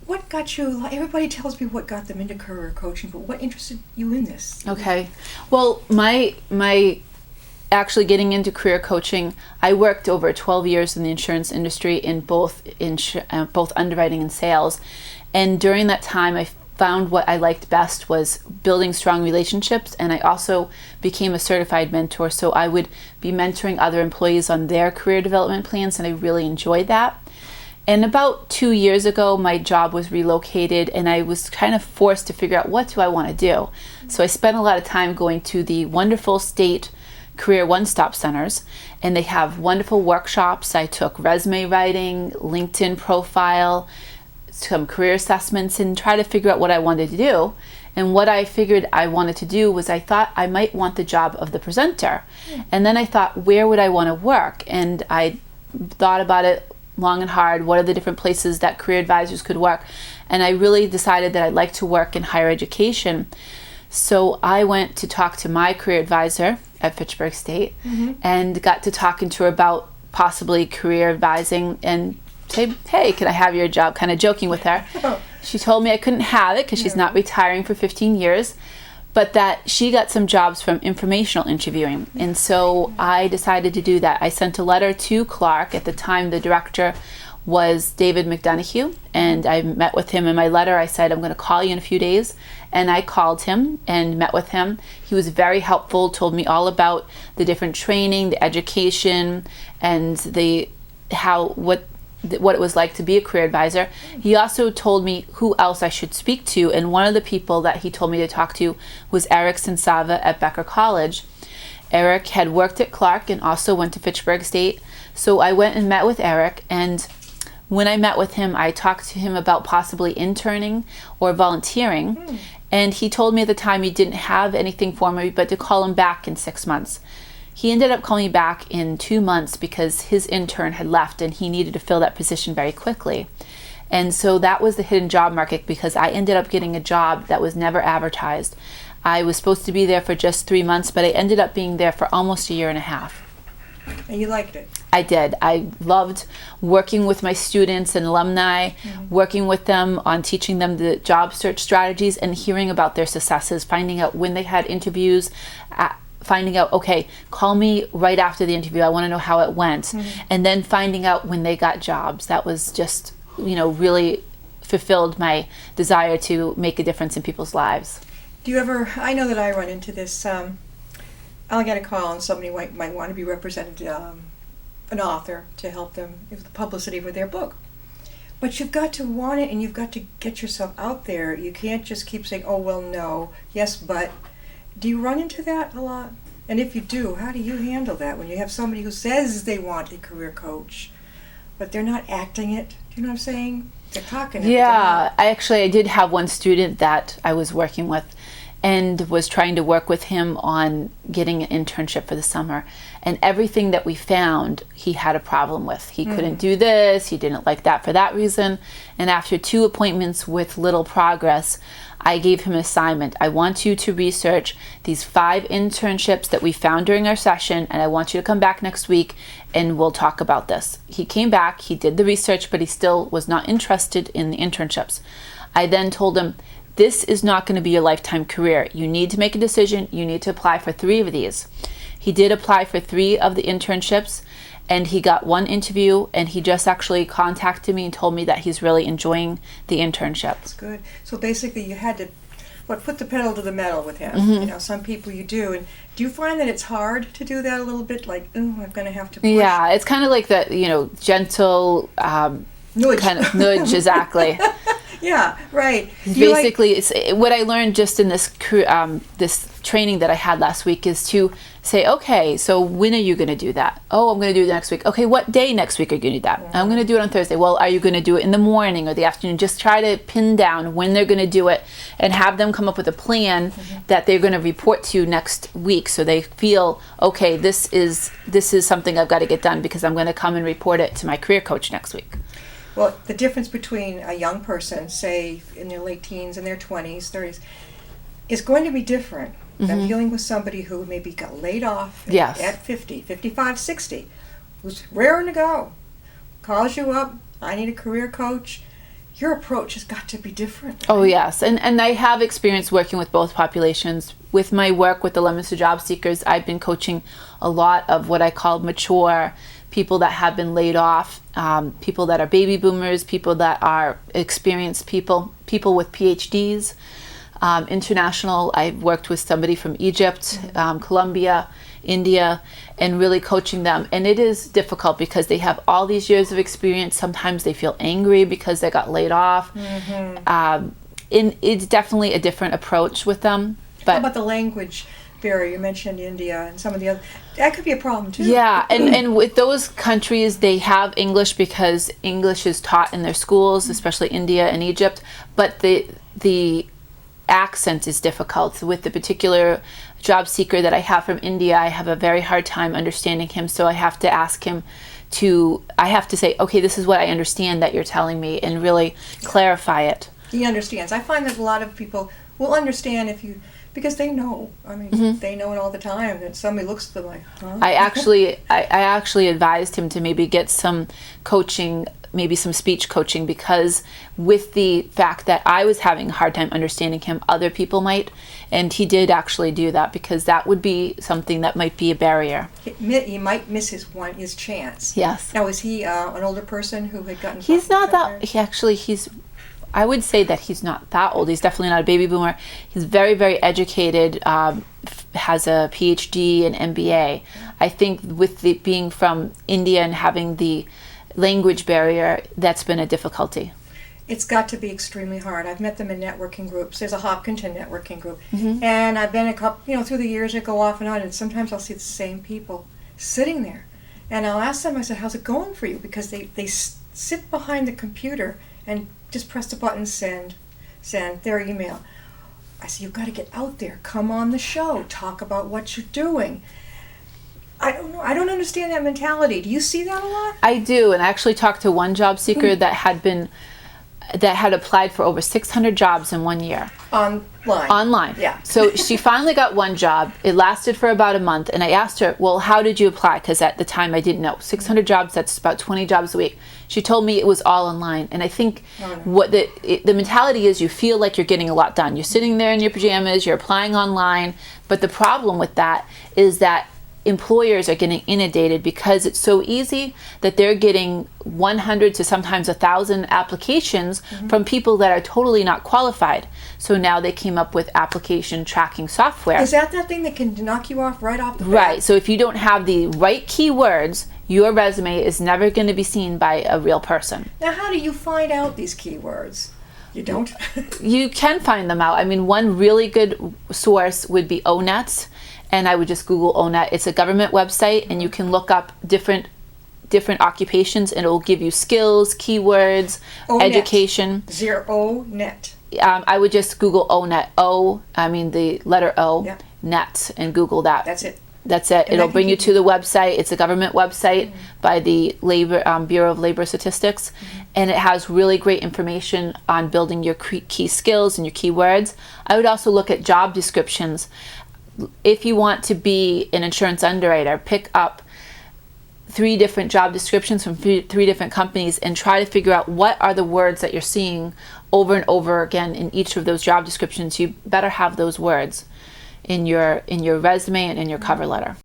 what got you, everybody tells me what got them into career coaching, but what interested you in this? Okay. Well, my actually getting into career coaching, I worked over 12 years in the insurance industry in both underwriting and sales. And during that time, I found what I liked best was building strong relationships, and I also became a certified mentor. So I would be mentoring other employees on their career development plans, and I really enjoyed that. And about 2 years ago, my job was relocated, and I was kind of forced to figure out, what do I want to do? So I spent a lot of time going to the wonderful state career one-stop centers, and they have wonderful workshops. I took resume writing, LinkedIn profile, some career assessments, and try to figure out what I wanted to do. And what I figured I wanted to do was I thought I might want the job of the presenter. And then I thought, where would I want to work? And I thought about it long and hard. What are the different places that career advisors could work? And I really decided that I'd like to work in higher education. So I went to talk to my career advisor at Fitchburg State and got to talking to her about possibly career advising and say, hey, can I have your job? Kind of joking with her. She told me I couldn't have it because she's not retiring for 15 years, but that she got some jobs from informational interviewing. And so I decided to do that. I sent a letter to Clark. At the time, the director was David McDonough, and I met with him. In my letter, I said, I'm going to call you in a few days. And I called him and met with him. He was very helpful, told me all about the different training, the education, and what it was like to be a career advisor. He also told me who else I should speak to, and one of the people that he told me to talk to was Eric Sensava at Becker College. Eric had worked at Clark and also went to Fitchburg State. So I went and met with Eric, and when I met with him, I talked to him about possibly interning or volunteering. And he told me at the time he didn't have anything for me, but to call him back in 6 months. He ended up calling me back in 2 months because his intern had left and he needed to fill that position very quickly. And so that was the hidden job market, because I ended up getting a job that was never advertised. I was supposed to be there for just 3 months, but I ended up being there for almost a year and a half. And you liked it? I did. I loved working with my students and alumni, working with them on teaching them the job search strategies and hearing about their successes, finding out when they had interviews, finding out, okay, call me right after the interview. I want to know how it went. And then finding out when they got jobs. That was just, really fulfilled my desire to make a difference in people's lives. Do you ever, I know that I run into this, I'll get a call and somebody might want to be represented, an author, to help them with the publicity for their book. But you've got to want it, and you've got to get yourself out there. You can't just keep saying, oh, well, no, yes, but. Do you run into that a lot? And if you do, how do you handle that when you have somebody who says they want a career coach, but they're not acting it? Do you know what I'm saying? They're talking it. Yeah, I did have one student that I was working with and was trying to work with him on getting an internship for the summer. And everything that we found, he had a problem with. He couldn't do this, he didn't like that for that reason. And after 2 appointments with little progress, I gave him an assignment. I want you to research these 5 internships that we found during our session, and I want you to come back next week and we'll talk about this. He came back, he did the research, but he still was not interested in the internships. I then told him, this is not going to be your lifetime career. You need to make a decision. You need to apply for 3 of these. He did apply for 3 of the internships, and he got 1 interview, and he just actually contacted me and told me that he's really enjoying the internship. That's good. So basically you had to put the pedal to the metal with him. Some people you do. And do you find that it's hard to do that a little bit? Like, oh, I'm going to have to push? Yeah, it's kind of like that, gentle nudge. Kind of nudge, exactly. Yeah, right. Basically, it's what I learned just in this this training that I had last week is to say, okay, so when are you going to do that? Oh, I'm going to do it next week. Okay, what day next week are you going to do that? I'm going to do it on Thursday. Well, are you going to do it in the morning or the afternoon? Just try to pin down when they're going to do it and have them come up with a plan that they're going to report to you next week, so they feel, okay, this is something I've got to get done because I'm going to come and report it to my career coach next week. Well, the difference between a young person, say in their late teens and their 20s, 30s, is going to be different than dealing with somebody who maybe got laid off at 50, 55, 60, who's raring to go, calls you up, I need a career coach. your approach has got to be different. Oh yes, and I have experience working with both populations. With my work with the Lemons to Job Seekers, I've been coaching a lot of what I call mature people that have been laid off, people that are baby boomers, people that are experienced people with PhDs, international. I've worked with somebody from Egypt, Colombia, India, and really coaching them. And it is difficult because they have all these years of experience. Sometimes they feel angry because they got laid off. And it's definitely a different approach with them. But how about the language barrier? You mentioned India and some of the other. That could be a problem too. Yeah, and with those countries, they have English because English is taught in their schools, especially India and Egypt. But the accent is difficult. With the particular job seeker that I have from India, I have a very hard time understanding him, so I have to ask him I have to say, okay, this is what I understand that you're telling me, and really clarify it. He understands. I find that a lot of people will understand because they know. I mean, they know it all the time. That somebody looks at them like, huh? I actually advised him to maybe get some coaching, maybe some speech coaching, because with the fact that I was having a hard time understanding him, other people might, and he did actually do that, because that would be something that might be a barrier. He might miss his chance. Yes. Now, is he an older person who had gotten? He's not that. I would say that he's not that old. He's definitely not a baby boomer. He's very, very educated, has a PhD and MBA. I think with being from India and having the language barrier, that's been a difficulty. It's got to be extremely hard. I've met them in networking groups. There's a Hopkinton networking group. And I've been a couple, through the years I go off and on, and sometimes I'll see the same people sitting there. And I'll ask them, I said, how's it going for you? Because they sit behind the computer and just press the button, send their email. I said, you've got to get out there. Come on the show. Talk about what you're doing. I don't know. I don't understand that mentality. Do you see that a lot? I do, and I actually talked to one job seeker that had applied for over 600 jobs in 1 year. Online. Yeah. So she finally got one job. It lasted for about a month, and I asked her, well, how did you apply? Because at the time I didn't know. 600 jobs, that's about 20 jobs a week. She told me it was all online. And I think what the mentality is, you feel like you're getting a lot done. You're sitting there in your pajamas, you're applying online. But the problem with that is that employers are getting inundated because it's so easy that they're getting 100 to sometimes 1,000 applications from people that are totally not qualified. So now they came up with application tracking software. Is that thing that can knock you off right off the bat? Right. So if you don't have the right keywords, your resume is never going to be seen by a real person. Now, how do you find out these keywords? You don't? You can find them out. I mean, one really good source would be ONET. And I would just Google ONET. It's a government website, and you can look up different occupations, and it will give you skills, keywords, education. ONET. I would just Google ONET. The letter O, net, and Google that. That's it. That's it. It'll bring you to the website. It's a government website by the Bureau of Labor Statistics, and it has really great information on building your key skills and your keywords. I would also look at job descriptions. If you want to be an insurance underwriter, pick up 3 different job descriptions from 3 different companies and try to figure out what are the words that you're seeing over and over again in each of those job descriptions. You better have those words in your resume and in your cover letter.